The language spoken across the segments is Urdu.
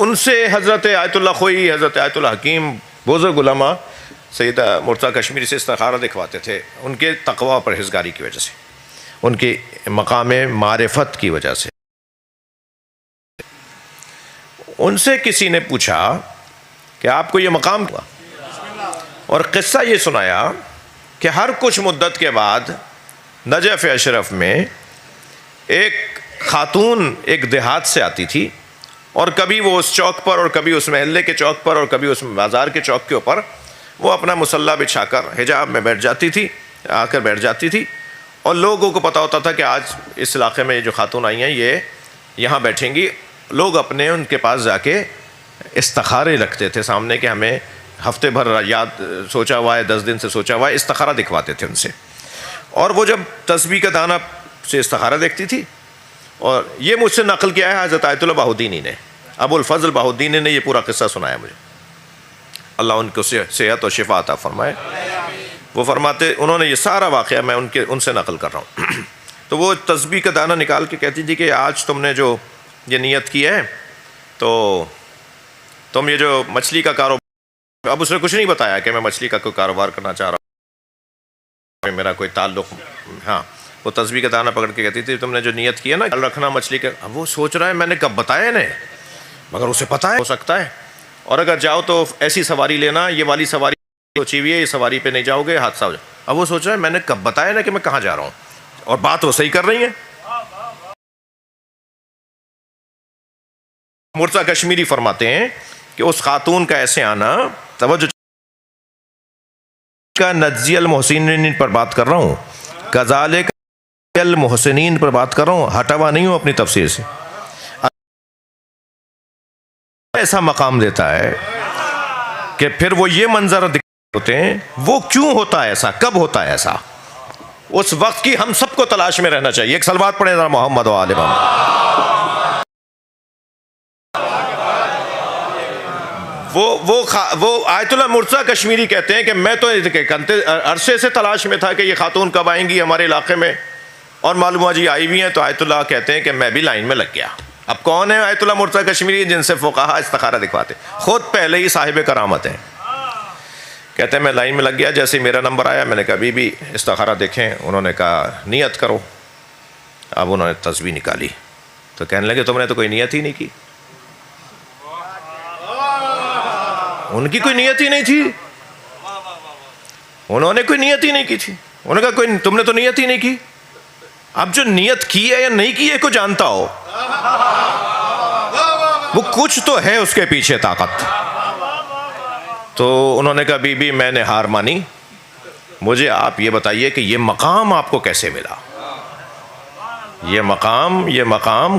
ان سے حضرت آیت اللہ خوئی، حضرت آیت اللہ حکیم بزرگ علماء سید مرتضیٰ کشمیری سے استخارہ دکھواتے تھے، ان کے تقوی اور پرہیزگاری کی وجہ سے، ان کے مقام معرفت کی وجہ سے۔ ان سے کسی نے پوچھا کہ آپ کو یہ مقام ہوا، اور قصہ یہ سنایا کہ ہر کچھ مدت کے بعد نجف اشرف میں ایک خاتون ایک دیہات سے آتی تھی، اور کبھی وہ اس چوک پر اور کبھی اس محلے کے چوک پر اور کبھی اس بازار کے چوک کے اوپر وہ اپنا مصلی بچھا کر حجاب میں بیٹھ جاتی تھی، آ کر بیٹھ جاتی تھی، اور لوگوں کو پتہ ہوتا تھا کہ آج اس علاقے میں جو خاتون آئی ہیں یہ یہاں بیٹھیں گی۔ لوگ اپنے ان کے پاس جا کے استخارے رکھتے تھے سامنے کہ ہمیں ہفتے بھر یاد سوچا ہوا ہے، 10 دن سے سوچا ہوا ہے، استخارہ دکھواتے تھے ان سے۔ اور وہ جب تسبیح کا دانہ سے استخارہ دیکھتی تھی، اور یہ مجھ سے نقل کیا ہے حضرت آیت اللہ بہاؤالدینی نے، ابو الفضل بہاؤالدینی نے یہ پورا قصہ سنایا مجھے، اللہ ان کو صحت اور شفا عطا فرمائے۔ وہ فرماتے، انہوں نے یہ سارا واقعہ میں ان سے نقل کر رہا ہوں۔ تو وہ تسبیح کا دانہ نکال کے کہتی تھی کہ آج تم نے جو یہ نیت کی ہے تو تم یہ جو مچھلی کا کاروبار، اب اس نے کچھ نہیں بتایا کہ میں مچھلی کا کوئی کاروبار کرنا چاہ رہا ہوں، میرا کوئی تعلق، ہاں وہ تسبیح کا دانہ پکڑ کے کہتی تھی تم نے جو نیت کی ہے نا رکھنا مچھلی کا، اب وہ سوچ رہا ہے میں نے کب بتایا انہیں، مگر اسے پتہ ہے ہو سکتا ہے، اور اگر جاؤ تو ایسی سواری لینا، یہ والی سواری سوچی ہوئی ہے، یہ سواری پہ نہیں جاؤ گے حادثہ ہو جائے۔ اب وہ سوچ رہا ہے میں نے کب بتایا نا کہ میں کہاں جا رہا ہوں، اور بات وہ صحیح کر رہی ہیں۔ مرتضیٰ کشمیری فرماتے ہیں کہ اس خاتون کا ایسے آنا، توجہ کا نجزی المحسنین پر بات کر رہا ہوں، کذالک المحسنین پر بات کر رہا ہوں، ہٹا ہوا نہیں ہوں اپنی تفسیر سے، ایسا مقام دیتا ہے کہ پھر وہ یہ منظر ہوتے ہیں، وہ کیوں ہوتا ہے ایسا، کب ہوتا ہے ایسا، اس وقت کی ہم سب کو تلاش میں رہنا چاہیے۔ ایک صلوات پڑھیں ذرا محمد و آل محمد۔ وہ آیت اللہ مرتضیٰ کشمیری کہتے ہیں کہ میں تو عرصے سے تلاش میں تھا کہ یہ خاتون کب آئیں گی ہمارے علاقے میں، اور معلوم ہوا جی آئی بھی ہیں، تو آیت اللہ کہتے ہیں کہ میں بھی لائن میں لگ گیا۔ اب کون ہے آیت اللہ مرتضیٰ کشمیری جن سے فقہا استخارہ دکھواتے، خود پہلے ہی صاحب کرامت ہیں، کہتے ہیں میں لائن میں لگ گیا، جیسے میرا نمبر آیا میں نے کہا بی استخارہ دیکھیں، انہوں نے کہا نیت کرو، اب انہوں نے تسبیح نکالی تو کہنے لگے تم نے تو کوئی نیت ہی نہیں کی، ان کی کوئی نیت ہی نہیں تھی، انہوں نے کوئی نیت ہی نہیں کی تھی، انہوں نے کہا تم نے تو نیت ہی نہیں کی۔ اب جو نیت کی ہے یا نہیں کی ہے کو جانتا ہو، وہ کچھ تو ہے اس کے پیچھے طاقت۔ تو انہوں نے کہا بی بی میں نے ہار مانی، مجھے آپ یہ بتائیے کہ یہ مقام آپ کو کیسے ملا، یہ مقام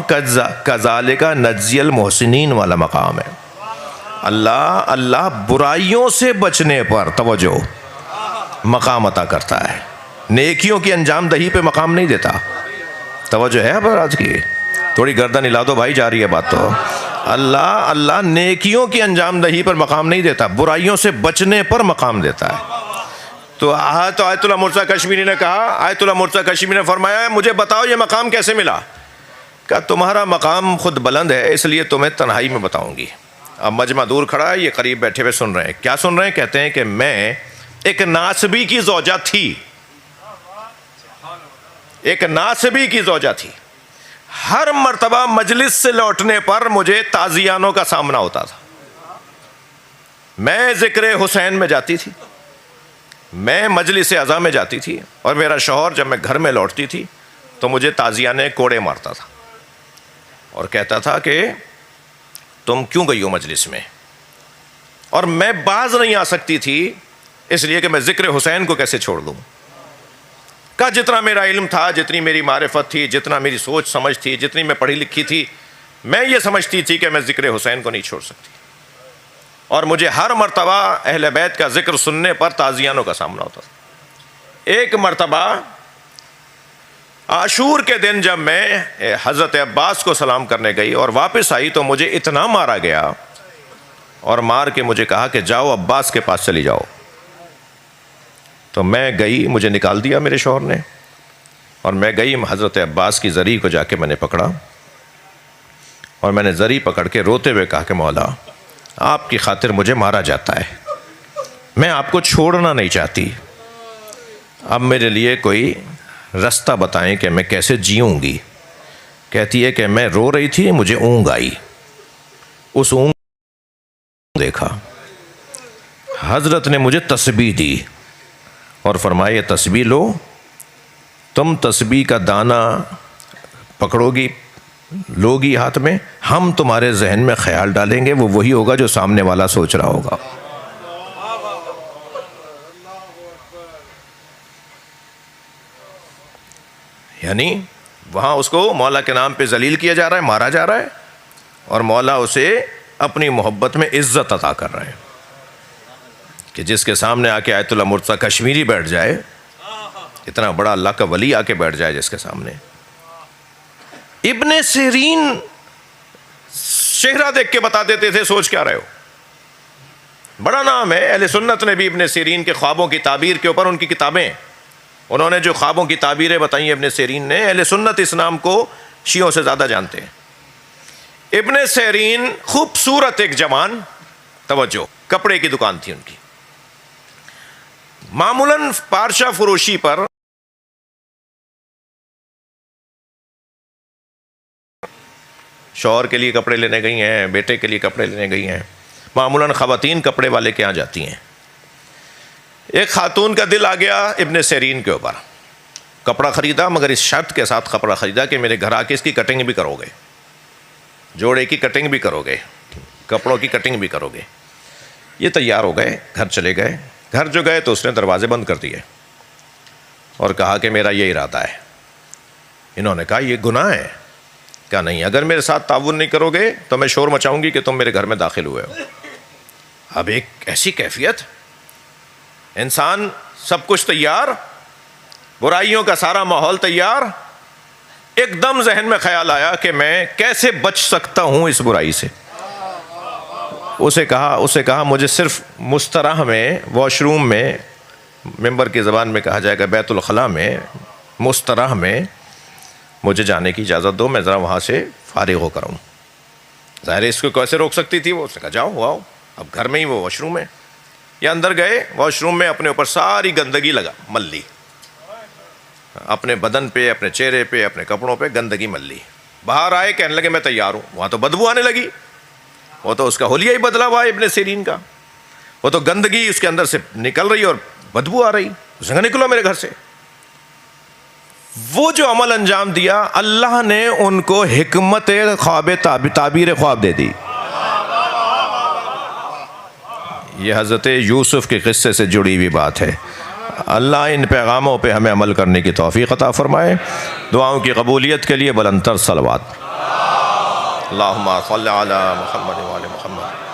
کذالک نجزی المحسنین والا مقام ہے۔ اللہ برائیوں سے بچنے پر توجہ مقام عطا کرتا ہے، نیکیوں کی انجام دہی پہ مقام نہیں دیتا۔ توجہ ہے اب آج کی، تھوڑی گردن ہلا دو بھائی، جا رہی ہے بات تو۔ اللہ نیکیوں کی انجام دہی پر مقام نہیں دیتا، برائیوں سے بچنے پر مقام دیتا ہے۔ تو آیت اللہ مرتضیٰ کشمیری نے کہا، آیت اللہ مرتضیٰ کشمیری نے فرمایا مجھے بتاؤ یہ مقام کیسے ملا؟ کہا تمہارا مقام خود بلند ہے، اس لیے تمہیں تنہائی میں بتاؤں گی۔ اب مجمع دور کھڑا ہے، یہ قریب بیٹھے ہوئے سن رہے ہیں، کیا سن رہے ہیں؟ کہتے ہیں کہ میں ایک ناسبی کی زوجہ تھی، ایک ناسبی کی زوجہ تھی، ہر مرتبہ مجلس سے لوٹنے پر مجھے تازیانوں کا سامنا ہوتا تھا، میں ذکر حسین میں جاتی تھی، میں مجلس عزا میں جاتی تھی، اور میرا شوہر جب میں گھر میں لوٹتی تھی تو مجھے تازیانے کوڑے مارتا تھا اور کہتا تھا کہ تم کیوں گئی ہو مجلس میں، اور میں باز نہیں آ سکتی تھی اس لیے کہ میں ذکر حسین کو کیسے چھوڑ دوں۔ کہ جتنا میرا علم تھا، جتنی میری معرفت تھی، جتنا میری سوچ سمجھ تھی، جتنی میں پڑھی لکھی تھی، میں یہ سمجھتی تھی کہ میں ذکر حسین کو نہیں چھوڑ سکتی، اور مجھے ہر مرتبہ اہل بیت کا ذکر سننے پر تازیانوں کا سامنا ہوتا تھا۔ ایک مرتبہ عاشور کے دن جب میں حضرت عباس کو سلام کرنے گئی اور واپس آئی تو مجھے اتنا مارا گیا، اور مار کے مجھے کہا کہ جاؤ عباس کے پاس چلی جاؤ۔ تو میں گئی، مجھے نکال دیا میرے شوہر نے، اور میں گئی حضرت عباس کی زری کو جا کے میں نے پکڑا اور میں نے زری پکڑ کے روتے ہوئے کہا کہ مولا آپ کی خاطر مجھے مارا جاتا ہے، میں آپ کو چھوڑنا نہیں چاہتی، اب میرے لیے کوئی رستہ بتائیں کہ میں کیسے جیوں گی۔ کہتی ہے کہ میں رو رہی تھی، مجھے اونگ آئی، اس اونگ دیکھا، حضرت نے مجھے تسبیح دی اور فرمایا یہ تسبیح لو، تم تسبیح کا دانہ پکڑو گی، لو گی ہاتھ میں، ہم تمہارے ذہن میں خیال ڈالیں گے، وہ وہی ہوگا جو سامنے والا سوچ رہا ہوگا۔ یعنی وہاں اس کو مولا کے نام پہ ذلیل کیا جا رہا ہے، مارا جا رہا ہے، اور مولا اسے اپنی محبت میں عزت عطا کر رہے ہیں کہ جس کے سامنے آ کے آیت اللہ مرتضیٰ کشمیری بیٹھ جائے، اتنا بڑا اللہ کا ولی آ کے بیٹھ جائے جس کے سامنے۔ ابن سیرین چہرہ دیکھ کے بتا دیتے تھے سوچ کیا رہے ہو، بڑا نام ہے۔ اہل سنت نے بھی ابن سیرین کے خوابوں کی تعبیر کے اوپر ان کی کتابیں، انہوں نے جو خوابوں کی تعبیریں بتائیں ابن سیرین نے، اہل سنت اس نام کو شیعوں سے زیادہ جانتے ہیں۔ ابن سیرین خوبصورت ایک جوان، توجہ، کپڑے کی دکان تھی ان کی، معمولاً پارچہ فروشی پر شوہر کے لیے کپڑے لینے گئی ہیں، بیٹے کے لیے کپڑے لینے گئی ہیں، معمولاً خواتین کپڑے والے کے یہاں جاتی ہیں۔ ایک خاتون کا دل آ گیا ابن سیرین کے اوپر، کپڑا خریدا، مگر اس شرط کے ساتھ کپڑا خریدا کہ میرے گھر آ کے اس کی کٹنگ بھی کرو گے، جوڑے کی کٹنگ بھی کرو گے، کپڑوں کی کٹنگ بھی کرو گے۔ یہ تیار ہو گئے، گھر چلے گئے۔ گھر جو گئے تو اس نے دروازے بند کر دیے اور کہا کہ میرا یہ ارادہ ہے۔ انہوں نے کہا یہ گناہ ہے؟ کہا نہیں، اگر میرے ساتھ تعاون نہیں کرو گے تو میں شور مچاؤں گی کہ تم میرے گھر میں داخل ہوئے ہو۔ اب ایک ایسی کیفیت، انسان سب کچھ تیار، برائیوں کا سارا ماحول تیار، ایک دم ذہن میں خیال آیا کہ میں کیسے بچ سکتا ہوں اس برائی سے۔ اسے کہا مجھے صرف مستراح میں، واش روم میں، ممبر کی زبان میں کہا جائے گا بیت الخلاء میں، مستراح میں مجھے جانے کی اجازت دو، میں ذرا وہاں سے فارغ ہو کر ہوں۔ ظاہر اس کو کیسے روک سکتی تھی وہ، اس نے کہا جاؤ آؤ، اب گھر میں ہی وہ واش روم ہے۔ یا اندر گئے، واش روم میں اپنے اوپر ساری گندگی مل لی، اپنے بدن پہ، اپنے چہرے پہ، اپنے کپڑوں پہ گندگی مل لی۔ باہر آئے، کہنے لگے میں تیار ہوں، وہاں تو بدبو آنے لگی، وہ تو اس کا حلیہ ہی بدلا ہوا ہے ابن سیرین کا، وہ تو گندگی اس کے اندر سے نکل رہی اور بدبو آ رہی، اس نے کہا نکلو میرے گھر سے۔ وہ جو عمل انجام دیا، اللہ نے ان کو حکمت خواب تعبیر خواب دے دی۔ یہ حضرت یوسف کے قصے سے جڑی ہوئی بات ہے۔ اللہ ان پیغاموں پہ ہمیں عمل کرنے کی توفیق عطا فرمائے۔ دعاؤں کی قبولیت کے لیے بلند تر صلوات۔ اللہم صلی علی محمد وعلی محمد۔